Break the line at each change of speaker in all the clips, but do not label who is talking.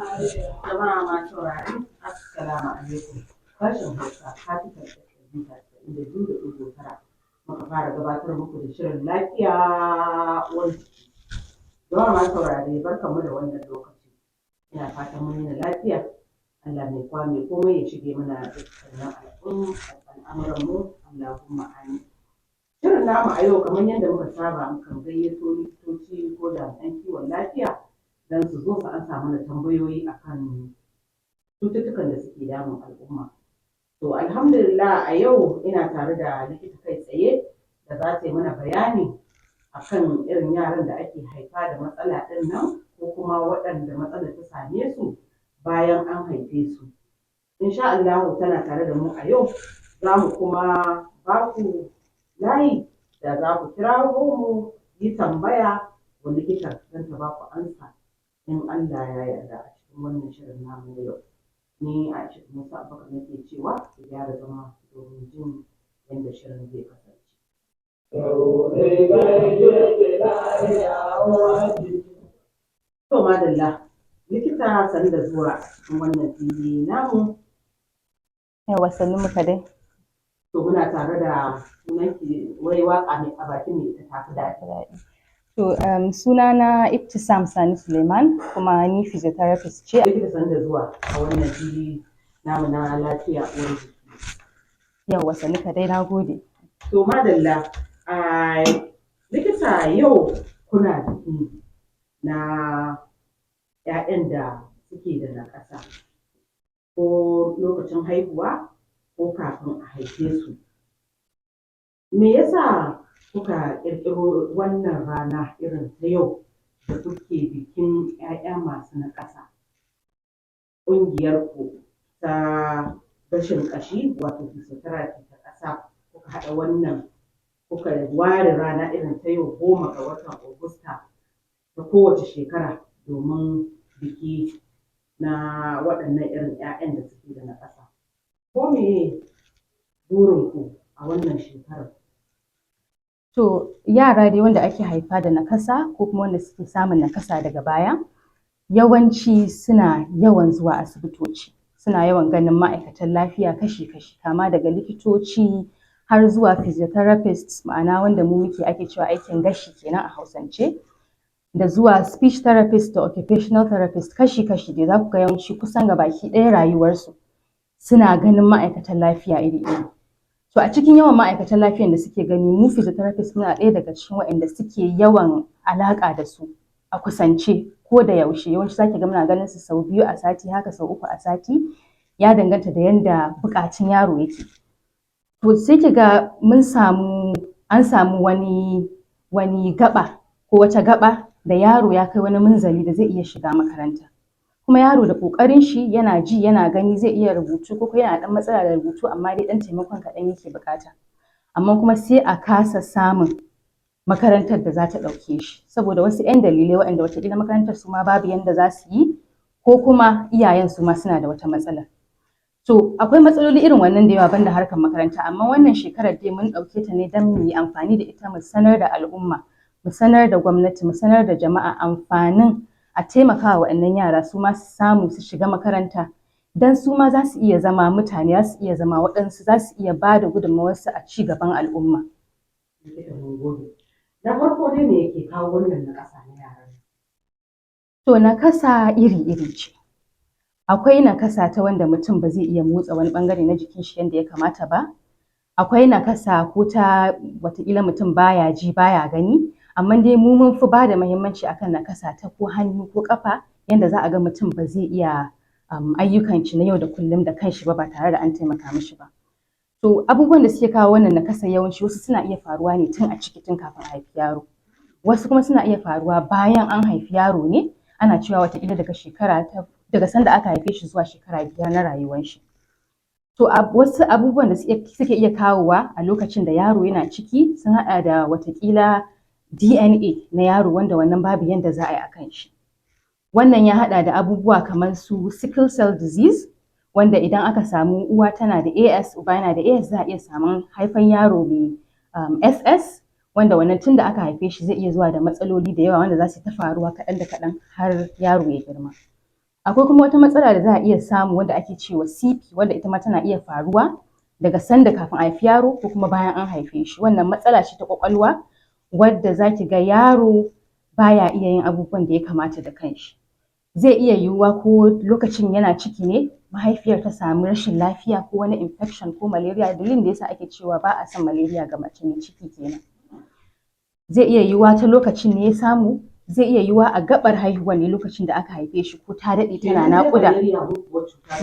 Jama'a masu saurare, Assalamu alaikum. Sashen Hausa, Capital FM da biyu da ɗigo tara. Muka fara gabatar muku da shirin lafiya uwar jiki. Jama'a masu saurare, barkanmu da wannan lokaci. Ina fatan mun yi lafiya. Allah mai kwa mai komai ya shige mana dukkanin al'amuranmu. Allahumma amin. Shirin namu a yau kamar yadda muka saba mukan gayyato likitoci ko jami'an kiwon lafiya don su zo su ansa mana tambayoyi akan cututtukan da suke damun al'umma. To alhamdulillah a yau ina tare da likita kai tsaye da za ta yi mana bayani akan irin yaran da ake haifa da matsala ɗin nan ko kuma waɗanda matsalar ta same su bayan an haife su. Insha Allah tana tare da mu a yau, za mu kuma ba ku layi da za ku kira mu yi tambaya wa likitan don ta ba ku ansa in Allah ya yarda a cikin wannan shirin namu na yau. Ni Aisha Musa Abubakar nake cewa ku gyara zama domin jin yadda shirin zai kasance. To madalla, likita sani da zuwa cikin wannan fili namu.
Yawa sannu muka dai.
To muna tare da sunanki wai waka mai a bakin mai ita tafi daɗi.
To sunana Ibtisam Sani Suleiman kuma ni physiotherapist ce.
Likita sani da zuwa a wannan fili namu na lafiya uwar jiki.
Yawa sannu ka dai, na gode.
To madalla, likita yau kuna biki na 'ya'yan da suke da nakasa ko lokacin haihuwa ko kafin a haife su. Me yasa kuka ƙirƙiro wannan rana irin ta yau da kuke bikin 'ya'ya masu nakasa? Ƙungiyarku ta rashin ƙashi wato physiotherapy ta ƙasa kuka haɗa wannan, kuka ware rana irin ta yau 10 ga watan Agusta ta kowace shekara domin biki na waɗannan irin 'ya'yan da suke da nakasa. Ko meye burinku a wannan shekarar?
To yara dai wanda ake haifa da nakasa ko kuma wanda suke samun nakasa daga baya, yawanci suna yawan zuwa asibitoci, suna yawan ganin ma'aikatan lafiya kashi-kashi, kama daga likitoci har zuwa physiotherapists, ma'ana wanda mu muke ake cewa aikin gashi kenan a Hausance, da zuwa speech therapist da occupational therapist, kashi-kashi dai za ku ga yawanci kusan gabaki ɗaya rayuwarsu suna ganin ma'aikatan lafiya iri-iri. To a cikin yawan ma'aikatan lafiyan da suke gani, mu physiotherapist muna ɗaya daga cikin waɗanda suke yawan alaƙa da su a kusance ko da yaushe. Yawanci za ki ga muna ganin su sau 2 a sati, haka sau 3 a sati, ya danganta da yanda buƙatun yaro yake. To sai ki ga an samu wani gaba ko wata gaba da yaro ya kai wani munzali da zai iya shiga makaranta. Kuma yaro da ƙoƙarin shi, yana ji yana gani, zai iya rubutu ko yana ɗan matsala da rubutu amma dai ɗan taimakon kaɗan yake buƙata. Amma kuma sai a kasa samun makarantar da za ta ɗauke shi saboda wasu 'yan dalilai waɗanda wataƙila makarantar su ma babu yanda za su yi ko kuma iyayen su ma suna da wata matsala. To akwai matsaloli irin wannan da yawa banda harkar makaranta, amma wannan shekarar dai mun ɗauke ta ne don mu yi amfani da ita mu sanar da al'umma, mu sanar da gwamnati, mu sanar da jama'a amfanin a taimaka wa waɗannan yara su ma su samu su shiga makaranta don su ma za su iya zama mutane, za su iya zama waɗansu, za su iya ba da gudunmawarsu a ci gaban al'umma.
Na farko dai me yake kawo wannan nakasa na yaran?
To nakasa iri-iri ce. Akwai nakasa ta wanda mutum ba zai iya motsa wani ɓangare na jikin shi yadda ya kamata ba. Akwai nakasa ko ta wataƙila mutum baya ji baya gani, amma dai mu mun fi ba da muhimmanci akan nakasa ta ko hannu ko ƙafa, yanda za a ga mutum ba zai iya ayyukan shi na yau da kullum da kanshi ba tare da an taimaka mishi ba. To abubuwan da suke kawo wannan nakasa yawanci wasu suna iya faruwa ne tun a ciki, tun kafin a haifi yaro. Wasu kuma suna iya faruwa bayan an haifi yaro ne, ana cewa wataƙila daga sanda aka haife shi zuwa shekara 5 na rayuwar shi. To wasu abubuwan da suke iya kawowa a lokacin da yaro yana ciki sun haɗa da wataƙila DNA na yaro wanda wannan babu yanda za a yi a kan shi. Wannan ya haɗa da abubuwa kamar su sickle cell disease, wanda idan aka samu uwa tana da AS, uba yana da AS, za a iya samun haifan yaro mai SS, wanda wannan tun da aka haife shi zai iya zuwa da matsaloli da yawa wanda za su ta faruwa kaɗan da kaɗan har yaro ya girma. Akwai kuma wata matsala da za a iya samu wanda ake cewa CP, wanda ita ma tana iya faruwa daga sanda kafin a haifi yaro ko kuma bayan an haife shi. Wannan matsala ce ta ƙwaƙwalwa wadda za ki ga yaro baya iya yin abubuwan da ya kamata da kanshi. Zai iya yiwuwa ko lokacin yana ciki ne mahaifiyar ta samu rashin lafiya ko wani infection ko malaria, dalilin da yasa ake cewa ba a son malaria ga mace mai ciki kenan. Zai iya yiwuwa ta lokacin ne ya samu, zai iya yiwuwa a gaɓar haihuwa ne lokacin da aka haife shi ko ta daɗe tana naƙuda.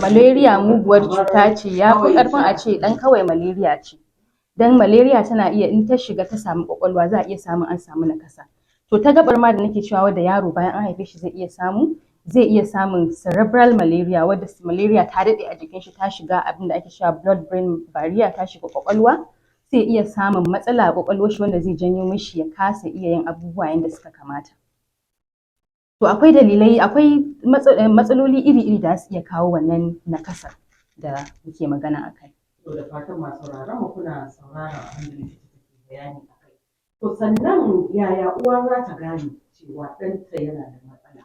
Malaria muguwar cuta ce, ya fi ƙarfin a ce ɗan kawai malaria ce. Dan malaria tana iya in ta shiga ta samu ƙwaƙwalwa za a iya samun an samu nakasa. To ta gaɓar ma da nake cewa wadda yaro bayan an haife shi zai iya samun cerebral malaria, wadda malaria ta daɗe a jikin shi ta shiga abin da ake cewa blood brain barrier, ta shiga ƙwaƙwalwa, zai iya samun matsala a ƙwaƙwalwar shi wanda zai janyo mishi ya kasa iya yin abubuwa yanda suka kamata. To akwai dalilai, akwai matsaloli iri-iri da su iya kawo wannan nakasar da muke magana a kai.
To da fatan masu sauraron mu kuna sauraron abin da likita take bayani a kai. To sannan yaya uwa za ta gane cewa ɗanta yana da matsala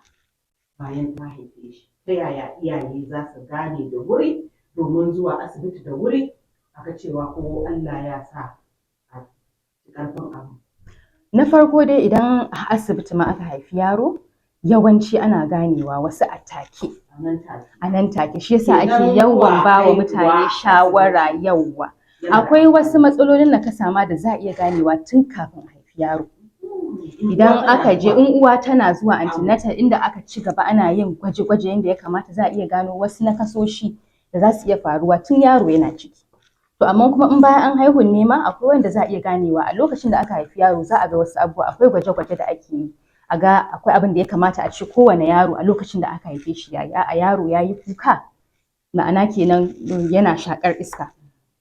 bayan ta haife shi? Ta yaya iyaye za su gane da wuri domin zuwa asibiti da wuri a ga cewa ko Allah ya sa a ƙarfin abu?
Na farko dai idan a asibiti ma aka haifi yaro, yawanci ana ganewa wasu a take. A nan take, shi yasa ake yawan ba wa mutane shawara yauwa. Akwai wasu matsalolin nakasa ma da za a iya ganewa tun kafin a haifi yaro. Idan aka je, in uwa tana zuwa antenatal inda aka ci gaba ana yin gwaje-gwaje yanda ya kamata, za a iya gano wasu nakasoshi da za su iya faruwa tun yaro yana ciki. To amma kuma in bayan an haihu ne ma akwai wanda za a iya ganewa a lokacin da aka haifi yaro, za a ga wasu abubuwa, akwai gwaje-gwaje da ake yi. A ga akwai abin da ya kamata a ce kowane yaro a lokacin da aka haife shi yayi. A'a, yaro ya yi kuka, ma'ana kenan yana shaƙar iska,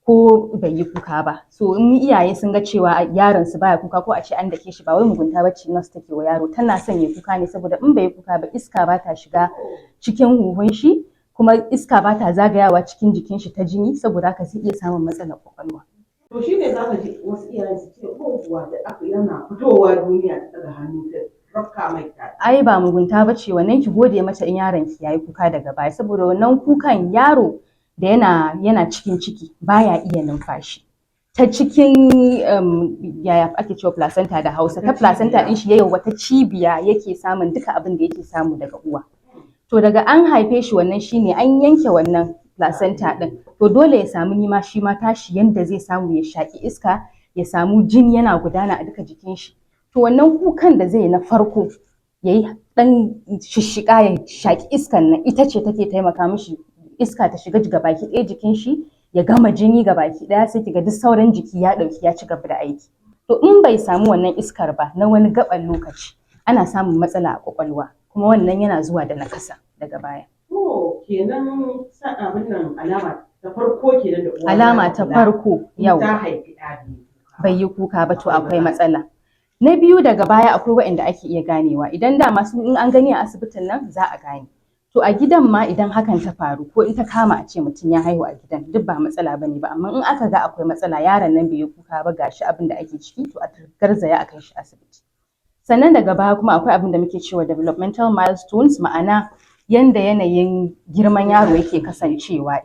ko bai yi kuka ba. So in iyaye sun ga cewa yaron su baya kuka ko a ce an dake shi, ba wai mugunta bace nurse take wa yaro, tana son ya kuka ne saboda in bai yi kuka ba iska ba ta shiga cikin huhun shi, kuma iska ba ta zagayawa cikin jikin shi ta jini, saboda haka zai iya samun matsalar ƙwaƙwalwa.
To shi ne za ka ji wasu iyayen su ce ko kuwa da aka yana fitowa duniya ta ɗaga hannu ta rafka mai ta.
Ai ba mugunta ba ce wannan, ki gode mata in yaron ki yayi kuka daga baya, saboda wannan kukan yaro da yana cikin ciki baya iya numfashi. Ta cikin yaya ake cewa placenta da Hausa, ta placenta din shi yayin wata cibiya yake samun duka abin da yake samu daga uwa. To daga an haife shi wannan shine an yanke wannan placenta din, to dole ya samu nima shi ma tashi yanda zai samu ya shaki iska, ya samu jini yana gudana a duka jikin shi. To wannan kukan da zai na farko yayi dan shishshika ya shaki iskan nan, ita ce take taimaka mishi iska ta shiga gabaki ɗaya jikin shi, ya gama jini gabaki ɗaya, sai kiga duk sauran jiki ya ɗauki ya ci gaba da aiki. To in bai samu wannan iskar ba na wani gaban lokaci, ana samun matsala a ƙwaƙwalwa, kuma wannan yana zuwa da nakasa daga baya.
To kenan abin nan alama ta farko kenan da uwa.
Alama ta farko yau
ta haifi ɗa
bai yi kuka ba, to akwai matsala. Na biyu, daga baya akwai waɗanda ake iya ganewa, idan dama su in an gani a asibitin nan za a gane. To a gidan ma idan hakan ta faru, ko in ta kama a ce mutum ya haihu a gidan, duk ba matsala bane ba, amma in aka ga akwai matsala, yaron nan bai yi kuka ba, gashi abin da ake ciki, to a garzaya a kai shi asibiti. Sannan daga baya kuma akwai abin da muke cewa developmental milestones, ma'ana yanda yanayin girman yaro yake kasancewa.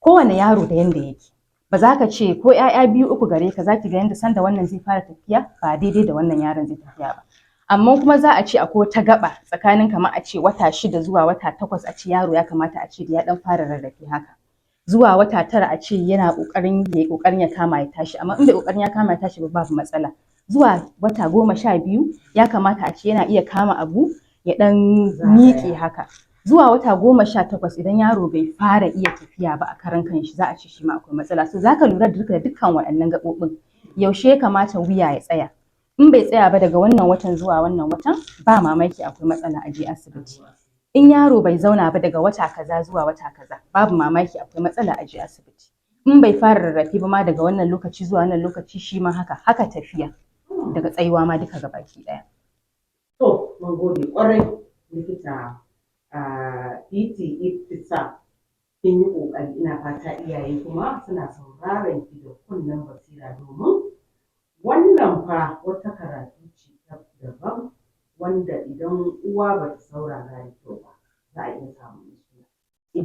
Kowane yaro da yanda yake. Ba za ka ce ko 'ya'ya biyu uku gare ka, za ki ga yanda sanda wannan zai fara tafiya ba daidai da wannan yaron zai tafiya ba. Amma kuma za a ce akwai wata gaba tsakanin kamar a ce wata 6 zuwa wata 8, a ce yaro ya kamata a ce ya dan fara rarrafe haka. Zuwa wata 9 a ce yana ƙoƙarin ya kama ya tashi, amma in bai ƙoƙarin ya kama ya tashi ba, babu matsala. Zuwa wata 12 ya kamata a ce yana iya kama abu ya dan miƙe haka. Zuwa wata 18 idan yaro bai fara iya tafiya ba a karan kanshi, za a ce shi ma akwai matsala. So za ka lura da dukkan waɗannan gaɓoɓin. Yaushe ya kamata wuya ya tsaya? In bai tsaya ba daga wannan watan zuwa wannan watan, ba mamaki akwai matsala, a je asibiti. In yaro bai zauna ba daga wata kaza zuwa wata kaza, babu mamaki akwai matsala, a je asibiti. In bai fara rarrafe ba ma daga wannan lokaci zuwa wannan lokaci, shi ma haka tafiya daga tsayuwa ma duka gabaki ɗaya.
To mun gode ƙwarai likita PT Ibtisa, kin yi ƙoƙari, ina fata iyaye kuma suna sauraron ki da kunnen basira, domin wannan fa wata karatu ce daban wanda idan uwa ba ta saurara da kyau ba za a iya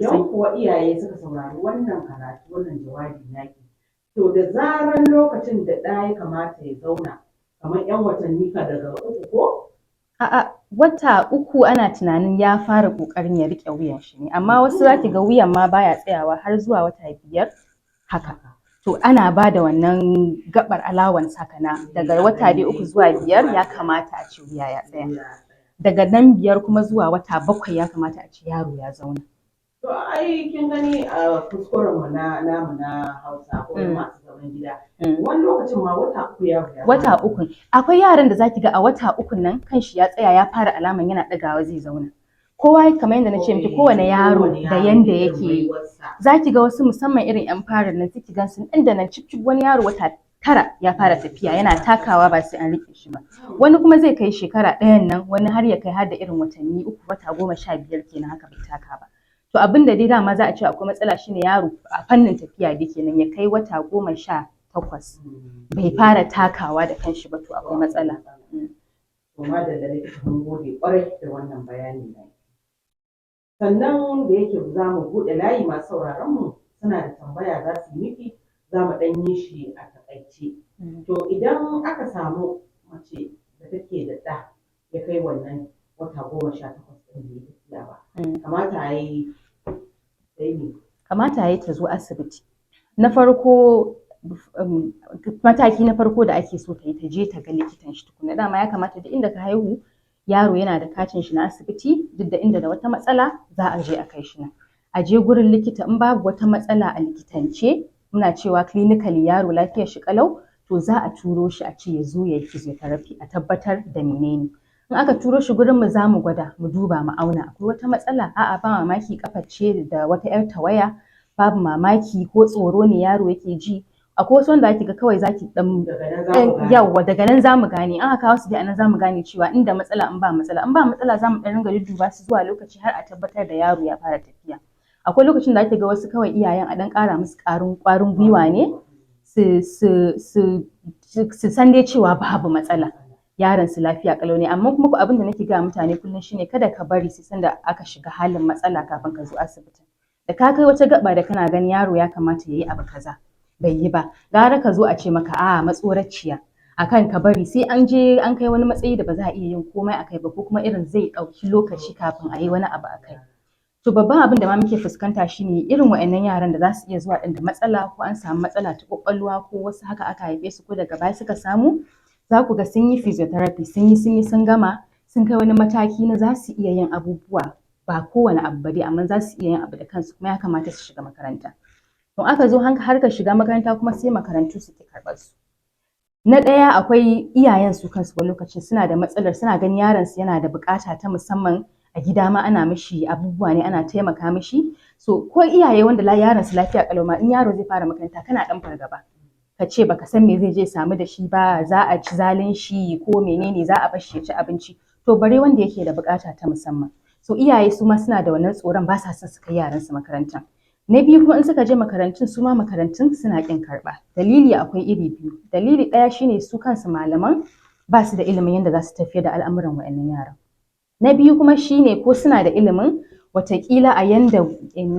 idan kuwa iyaye suka saurari wannan karatu, wannan jawabi naki, to da zaran lokacin da ɗa ya kamata ya zauna kamar 'yan watanni ka daga 3 ko?
A'a, wata 3 ana tunanin ya fara ƙoƙarin ya riƙe wuyan shi ne, amma wasu za ki ga wuyan ma baya tsayawa har zuwa wata 5 haka. To ana ba da wannan gaɓar allowance haka na daga wata dai 3 zuwa 5 ya kamata a ce wuya ya tsaya. Daga nan 5 kuma zuwa wata 7 ya kamata a ce yaro ya zauna.
To ai kin gani a kuskuren mu namu na Hausa ko masu zaman gida. Wani lokacin ma wata 3 ya
wata 3 akwai yaran da zaki ga a wata 3 nan kanshi ya tsaya ya fara alaman yana ɗagawa zai zauna. Kowa kamar yadda na ce miki kowane yaro da yanda yake yi. Zaki ga wasu musamman irin 'yan farin nan suke gan su nan da nan cip wani yaro wata 9 ya fara tafiya yana takawa ba sai an rike shi ba. Wani kuma zai kai shekara 1 nan, wani har ya kai har da irin watanni 3 wata 15 kenan haka bai taka ba. To abin da dai dama za a ce akwai matsala shine yaro a fannin tafiya da kenan ya kai wata 18 bai fara takawa da kanshi ba, to akwai matsala.
To madalla likita mun gode kwarai da wannan bayani na. Sannan da yake za mu buɗe layi masu sauraron mu suna da tambaya za su yi miki, za mu ɗan yi shi a taƙaice. To idan aka samu mace da take da ɗa ya kai wannan wata 18 ɗin da ya tafiya ba, kamata ya yi ta zo asibiti. Na farko mataki na farko da ake so ta yi ta je ta ga likitan shi tukuna. Dama ya kamata duk inda ka haihu yaro yana da katin shi na asibiti, duk da inda da wata matsala za a je a kai shi nan. A je gurin likita in babu wata matsala a likitance muna cewa clinically yaro lafiyar shi kalau, to za a turo shi a ce ya zo ya yi physiotherapy a tabbatar da menene. In aka turo shi gurin mu za mu gwada mu duba mu auna akwai wata matsala, a'a ba mamaki kafar ce da wata 'yar tawaya, babu mamaki ko tsoro ne yaro yake ji. Akwai wasu wanda ake ga kawai zaki dan yawa daga nan zamu gane, in aka kawo su dai anan zamu gane cewa inda matsala in ba matsala zamu dan ringa dudduba su zuwa lokaci har a tabbatar da yaro ya fara tafiya. Akwai lokacin da ake ga wasu kawai iyayen a dan ƙara musu ƙwarin gwiwa ne su san dai cewa babu matsala, yaron su lafiya kalau ne. Amma kuma abin da nake ga mutane kullum shine kada ka bari sai sanda aka shiga halin matsala kafin ka zo asibiti. Da ka kai wata gaba da kana gani yaro ya kamata yayi abu kaza bai yi ba, gara ka zo a ce maka a matsoraciya akan ka bari sai an je an kai wani matsayi da ba za a iya yin komai akai ba, ko kuma irin zai ɗauki lokaci kafin a yi wani abu akai. To babban abin da ma muke fuskanta shine irin wa'annan yaran da za su iya zuwa ɗin da matsala, ko an samu matsala ta ƙwaƙwalwa ko wasu haka aka haife su ko daga baya suka samu, za ku ga sun yi physiotherapy sun gama sun kai wani mataki na za su iya yin abubuwa, ba kowane abu ba dai amma za su iya yin abu da kansu, kuma ya kamata su shiga makaranta. To aka zo har ka shiga makaranta kuma sai makarantu su ke karɓar su. Na ɗaya akwai iyayen su kansu wani lokacin suna da matsalar, suna ganin yaron su yana da buƙata ta musamman, a gida ma ana mishi abubuwa ne ana taimaka mishi. So ko iyaye wanda yaron su lafiya kalau ma in yaro zai fara makaranta kana ɗan fargaba, ka ce baka san me zai je samu da shi ba, za a ci zalin shi ko menene, za a bar shi ya ci abinci. To bare wanda yake da buƙata ta musamman. So iyaye su ma suna da wannan tsoron, ba sa son su kai yaran su makaranta. Na biyu kuma in suka je makarantun su ma makarantun suna ƙin karɓa. Dalili akwai iri biyu. Dalili ɗaya shine su kansu malaman ba su da ilimin yadda za su tafiyar da al'amuran wa'annan yaran. Na biyu kuma shine ko suna da ilimin watakila a yanda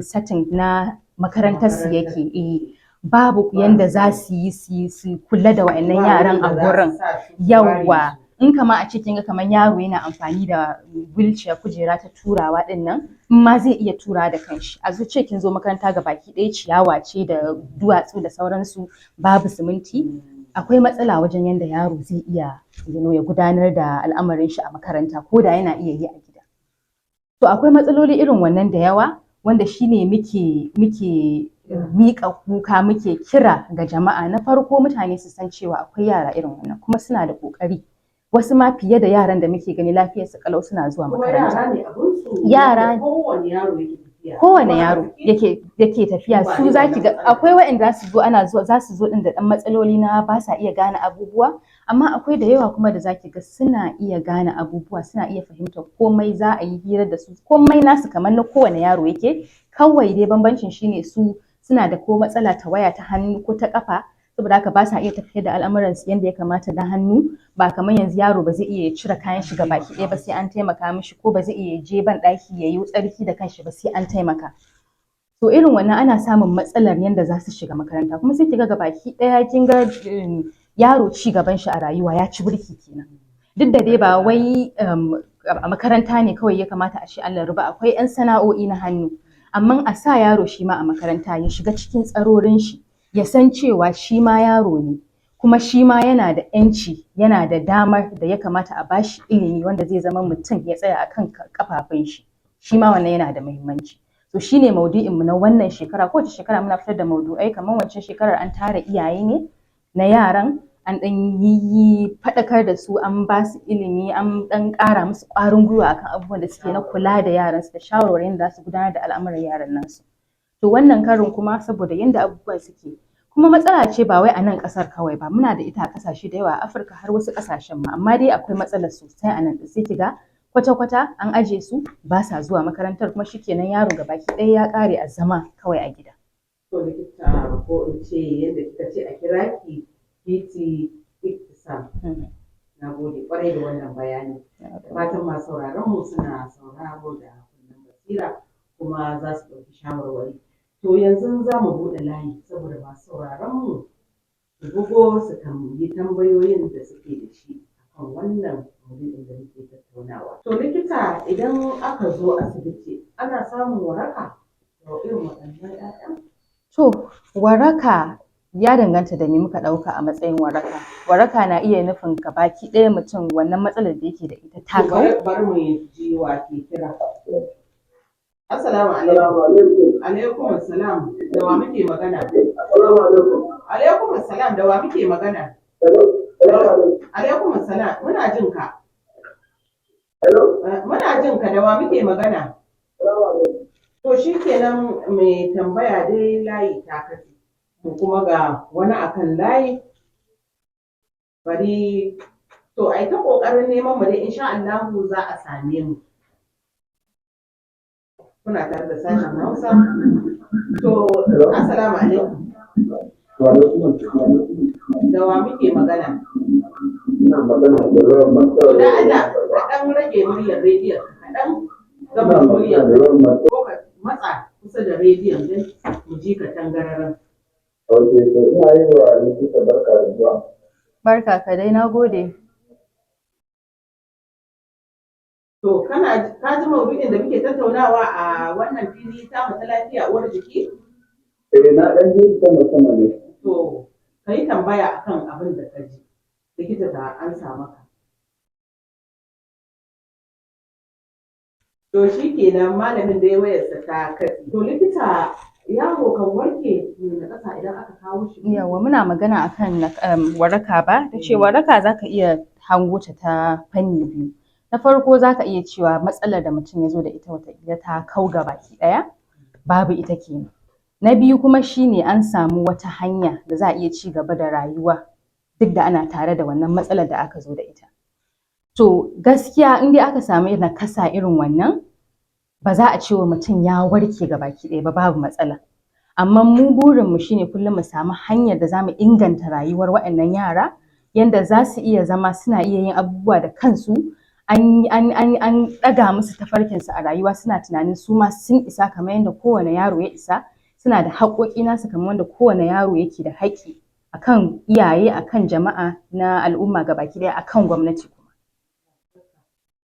setting na makarantar su yake babu yanda za su yi su kula da wa'annan yaran a gurin. Yawwa in kama a cikin ga kamar yaro yana amfani da wheelchair kujera ta turawa din nan, in ma zai iya turawa da kanshi. A zuciya kin zo makaranta ga baki ɗaya ciyawa ce da duwatsu da sauransu, babu siminti, akwai matsala wajen yanda yaro zai iya ya gudanar da al'amarin shi a makaranta ko da yana iya yi a gida. To akwai matsaloli irin wannan da yawa wanda shine muke miƙa kuka, muke kira ga jama'a. Na farko mutane su san cewa akwai yara irin wannan kuma suna da ƙoƙari. Wasu ma fiye da yaran da muke gani lafiyar su kalau suna zuwa makaranta. Yara kowane yaro yake tafiya. Su zaki ga akwai waɗanda za su zo din da ɗan matsaloli na ba sa iya gane abubuwa, amma akwai da yawa kuma da zaki ga suna iya gane abubuwa, suna iya fahimtar komai, za a yi hira da su, komai nasu kamar na kowane yaro yake. Kawai dai bambancin shine su suna da ko matsala ta waya ta hannu ko ta kafa, saboda haka ba sa iya tafiyar da al'amuran su yanda ya kamata da hannu. Ba kamar yanzu yaro ba zai iya cire kayan shi baki ɗaya ba sai an taimaka mishi, ko ba zai iya je ban ɗaki ya yi tsarki da kanshi ba sai an taimaka.
to irin wannan ana samun matsalar yadda za su shiga makaranta, kuma sai kiga gabaki ɗaya kin ga yaro ci gaban shi a rayuwa ya ci birki kenan. Duk da dai ba wai a makaranta ne kawai ya kamata a ce an laru ba, akwai 'yan sana'o'i na hannu, amma a sa yaro shi ma a makaranta ya shiga cikin tsarorin shi, ya san cewa shi ma yaro ne, kuma shi ma yana da 'yanci, yana da damar da ya kamata a bashi ilimi wanda zai zama mutum ya tsaya akan kafafun shi, shi ma wannan yana da muhimmanci. To shine maudu'in mu na wannan shekara. Kowace shekara muna fitar da maudu'ai, kamar wancan shekarar an tara iyaye ne na yaran, an ɗan yi faɗakar da su, an ba su ilimi, an ɗan ƙara musu ƙwarin gwiwa akan abubuwan da suke na kula da yaran su da shawarwarin da za su gudanar da al'amuran yaran nasu. To wannan karin kuma saboda yanda abubuwan suke, kuma matsala ce ba wai a nan ƙasar kawai ba, muna da ita a ƙasashe da yawa a Afirka har wasu ƙasashen ma, amma dai akwai matsalar sosai a nan. Sai kiga kwata-kwata an aje su ba sa zuwa makarantar, kuma shikenan yaro gabaki ɗaya ya ƙare a zama kawai a gida.
To likita, ko in ce yadda kika ce a kira ki PT Iktisam. Na gode kwarai da wannan bayani. Fatan masu sauraron mu suna sauraro da kunnen basira kuma za su ɗauki shawarwari. To yanzu za mu buɗe layi saboda masu sauraron mu su bugo su tambayi tambayoyin da suke da shi akan wannan maudu'in da muke tattaunawa. To likita, idan aka zo asibiti ana samun waraka da irin waɗannan 'ya'yan?
To waraka ya danganta da me muka ɗauka a matsayin waraka. Waraka na iya nufin gabaki ɗaya mutum wannan matsalar da yake da ita ta kau.
Bari mu ji wa ke kira. Assalamu alaikum. Alaikum assalam. Da wa muke magana?
Assalamu alaikum.
Alaikum assalam. Da wa muke magana? Alaikum assalam. Muna jin ka. Muna jin ka. Da wa muke magana? To shikenan, mai tambaya dai layi ta katse. Kuma ga wani akan layi. Bari to ai ta kokarin neman mu dai, insha Allah za a same mu. Kuna tare da sashen Hausa. To assalamu alaikum. Da wa muke magana?
Ina magana da Rawan
To da Allah ka dan rage muryar rediyon, ka dan gaba muryar ko ka matsa kusa da rediyon don mu ji ka tangararan.
Ok, to ina yi wa likita barka da zuwa.
Barka ka dai, na gode.
To ka ji maudu'in da muke tattaunawa a wannan fili ta mu ta lafiya uwar jiki?
Na ɗan ji sama ne.
To ka yi tambaya akan abin da ka ji, likita ta ansa maka. To shi kenan, malamin da ya wayarsa ta katse. To likita, yaro kan warke na ƙasa idan aka kawo shi?
Yawa, muna magana akan waraka ba, ta ce waraka za ka iya hango ta fanni biyu. Na farko za ka iya cewa matsalar da mutum ya zo da ita wataƙila ta kau gabaki ɗaya, babu ita kenan. Na biyu kuma shine an samu wata hanya da za a iya ci gaba da rayuwa duk da ana tare da wannan matsalar da aka zo da ita. To gaskiya in dai aka samu nakasa irin wannan, ba za a ce wa mutum ya warke gabaki ɗaya ba, babu matsala. Amma mu burinmu shine kullum mu samu hanyar da za mu inganta rayuwar waɗannan yara, yanda za su iya zama suna iya yin abubuwa da kansu, an ɗaga musu tafarkinsu a rayuwa, suna tunanin su ma sun isa kamar yadda kowane yaro ya isa, suna da haƙoƙi nasu kamar wanda kowane yaro yake da haƙƙi akan iyaye, akan jama'a na al'umma gabaki ɗaya, akan gwamnati kuma.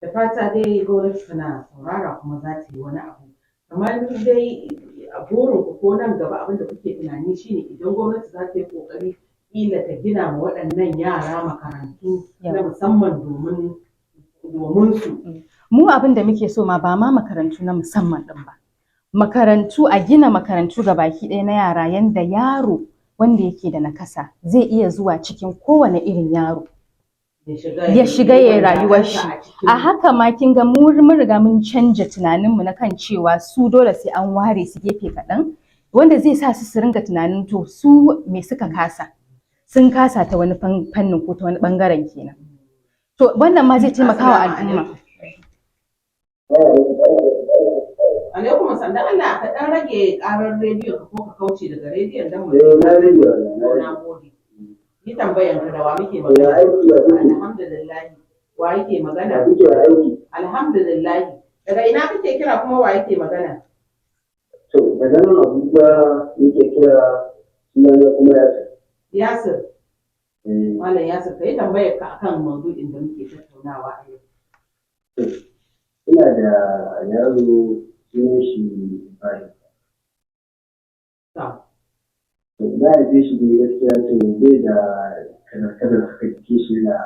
Da fata dai gwamnati tana saurara kuma za ta yi wani abu. Kamar dai a burin ku ko nan gaba abin da kuke tunani shine idan gwamnati za ta yi ƙoƙari ƙila ta gina ma waɗannan yara makarantu na musamman domin su.
Mu abin da muke so ma ba ma makarantu na musamman ɗin ba. Makarantu, a gina makarantu gabaki ɗaya na yara, yanda yaro wanda yake da nakasa zai iya zuwa cikin kowane irin yaro ya shiga ya rayuwar shi. A haka ma kin ga mun riga mun canja tunaninmu na kan cewa su dole sai an ware su gefe kaɗan, wanda zai sa su ringa tunanin to su me suka kasa, sun kasa ta wani fannin ko ta wani ɓangaren kenan. To wannan ma zai taimaka wa al'umma.
Alaikum assalam. Dan Allah ka dan rage karar rediyon ko ka kauce daga rediyon dan mu. Na gode. Yi tambayan ka, da wa muke magana? Alhamdulillah. Wa yake magana? Alhamdulillah. Daga ina kake kira kuma wa yake magana?
To daga nan Abuja yake kira sunana kuma Yasir.
Yasir,
Eh,
Malam Yasir, ka yi tambayar ka akan maudu'in da muke tattaunawa a yau.
ina da yaro sunan shi Ibrahim.
To,
Na haife shi ne gaskiya to bai da kanar-kanar haka jikin shi da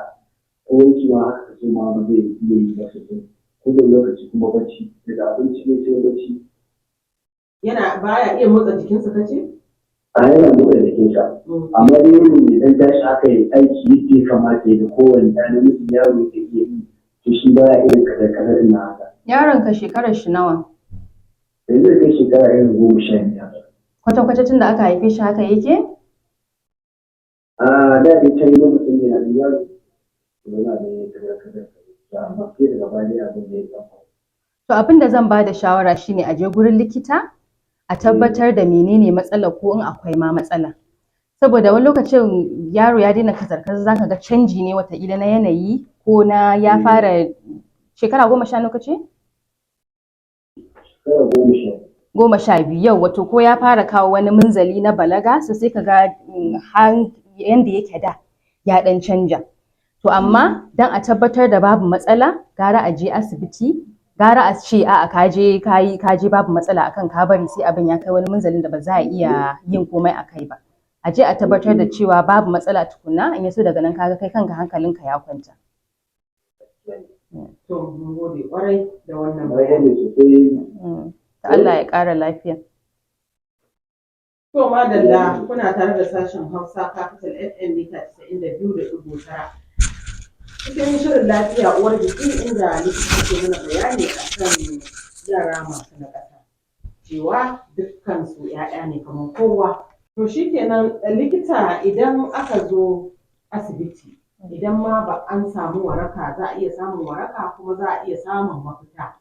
kowace ma haka so ma ba zai iya yi ba sosai. Kowane lokaci kuma bacci daga abinci ne sai bacci.
yana baya iya motsa jikinsa kace?
A yana motsa jikinsa.
Mm.
Amma dai yanayin idan tashi aka yi aiki yadda ya kamata da kowane ɗan namiji yaro ya iya yi to shi baya irin kanar-kanar na haka.
Yaron ka shekarar shi nawa?
Yanzu zai kai shekara irin 15.
Kwata-kwata tun da aka haife shi haka yake?
A da dai can yi lokacin da yana da yaro yana da kanar-kanar amma sai daga baya abin da ya samu.
To abin da zan ba da shawara shine a je gurin likita a tabbatar da menene matsalar ko in akwai ma matsala. Saboda wani lokacin yaro ya daina kazar-kazar zaka ga canji ne wataƙila na yanayi ko na ya fara shekara 10 lokaci?
Shekara 10.
12 yau wato ko ya fara kawo wani munzali na balaga so sai ka ga yanda yake da ya ɗan canja. To amma dan a tabbatar da babu matsala gara a je asibiti gara a ce a'a ka je babu matsala akan ka bari sai abin ya kai wani munzalin da ba za a iya yin komai a kai ba. A je a tabbatar da cewa babu matsala tukunna in yaso daga nan kaga kai kanka hankalinka ya kwanta.
To, mun gode kwarai da wannan
Bayan
bayani.
da sosai
Ta Allah ya ƙara lafiya.
To, madalla kuna tare da sashen Hausa Capital FM mita 92.9. Cikin shirin lafiya uwar jiki inda likita ke mana bayani akan yara masu naƙasa. Cewa dukkan su 'ya'ya ne kamar kowa. To shikenan likita idan aka zo asibiti idan ma ba an samu waraka za a iya samun waraka kuma za a iya samun mafita.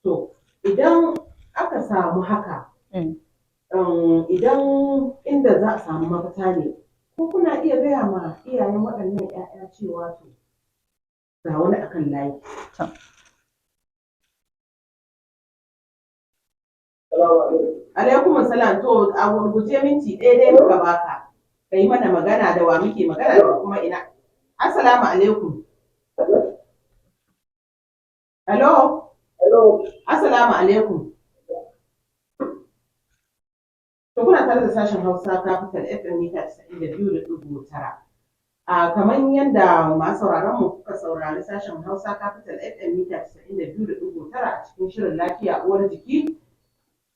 To idan aka samu haka idan inda za a samu mafita ne ko kuna iya gaya ma iyayen waɗannan 'ya'ya cewa to ga wani akan layi. Alaikum salam to a gurguje minti ɗaya dai muka baka ka yi mana magana da wa muke magana da kuma ina. Assalamu alaikum. Hello. Assalamu alaikum. To kuna tare da sashen Hausa Capital FM mita 92.9. Kamar yadda masu sauraron mu kuka saurari sashen Hausa Capital FM mita 92.9 a cikin shirin lafiya uwar jiki.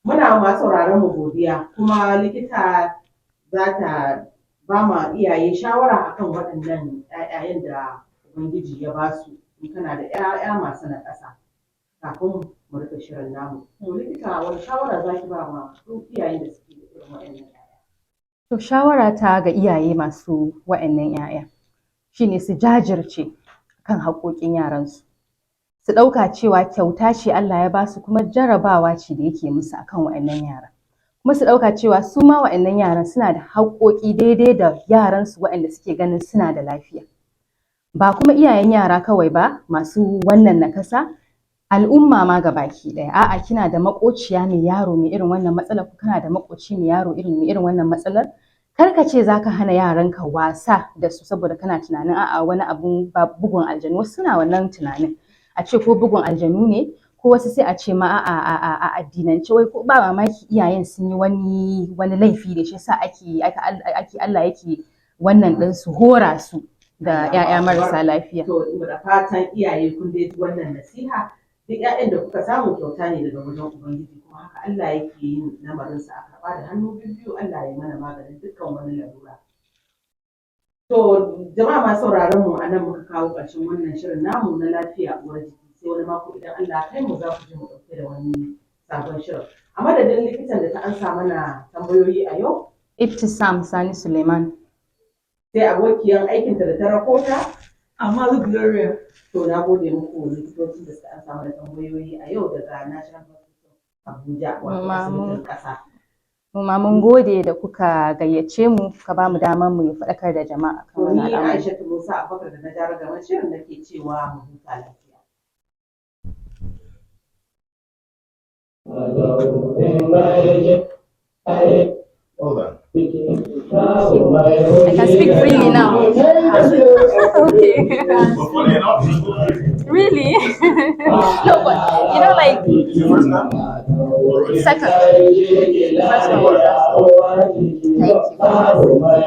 Muna masu sauraron mu godiya kuma likita za ta ba ma iyaye shawara akan waɗannan 'ya'yan da Ubangiji ya ba su in kana da 'ya'ya masu naƙasa kafin mu rufe shirin namu. To likita wani shawara za ki ba ma su iyayen da suke da irin waɗannan 'ya'ya?
To shawara ta ga iyaye masu waɗannan 'ya'ya shine su jajirce kan haƙoƙin yaransu. Su ɗauka cewa kyauta ce Allah ya ba su kuma jarabawa ce da yake musu akan waɗannan yara. Kuma su ɗauka cewa su ma waɗannan yaran suna da haƙoƙi daidai da yaransu waɗanda suke ganin suna da lafiya. Ba kuma iyayen yara kawai ba masu wannan nakasa, al'umma ma gabaki ɗaya. A'a kina da maƙociya mai yaro mai irin wannan matsalar ko kana da maƙoci mai yaro mai irin wannan matsalar. Kar ka ce za ka hana yaranka wasa da su saboda kana tunanin a'a wani abun bugun aljanu. Wasu suna wannan tunanin. A ce ko bugun aljanu ne ko wasu sai a ce ma a addinance wai ko ba mamaki iyayen sun yi wani laifi da shi yasa ake Allah yake wannan ɗin su hora su da 'ya'ya marasa lafiya.
To da fatan iyaye kun dai wannan nasiha duk 'ya'yan da kuka samu kyauta ne daga wajen Ubangiji kuma haka Allah yake yin lamarinsa a karɓa da hannu biyu Allah ya mana maganin dukkan wani larura. To jama'a masu sauraron mu a nan muka kawo ƙarshen wannan shirin namu na lafiya uwar jiki sai wani mako idan Allah kai mu za ku ji mu ɗauke da wani sabon shirin. A madadin likitan da ta ansa mana tambayoyi a yau.
Ibtisam Sani Suleiman.
Sai abokiyar aikinta da ta rakota. Amma Gloria. To na gode muku likitocin da suka ansa mana tambayoyi a yau daga National Hospital Abuja wato asibitin ƙasa.
Kuma mun gode da kuka gayyace mu ka ba mu damar mu faɗakar da jama'a kan wannan al'amari.
Ni Aisha Musa Abubakar da na jara gaban shirin nake cewa mu huta lafiya.
Hold on.
I can speak freely now. Okay.
But funny enough,
Really? No, but you know, like
it's your first time?
second. The first one was last. Thank you.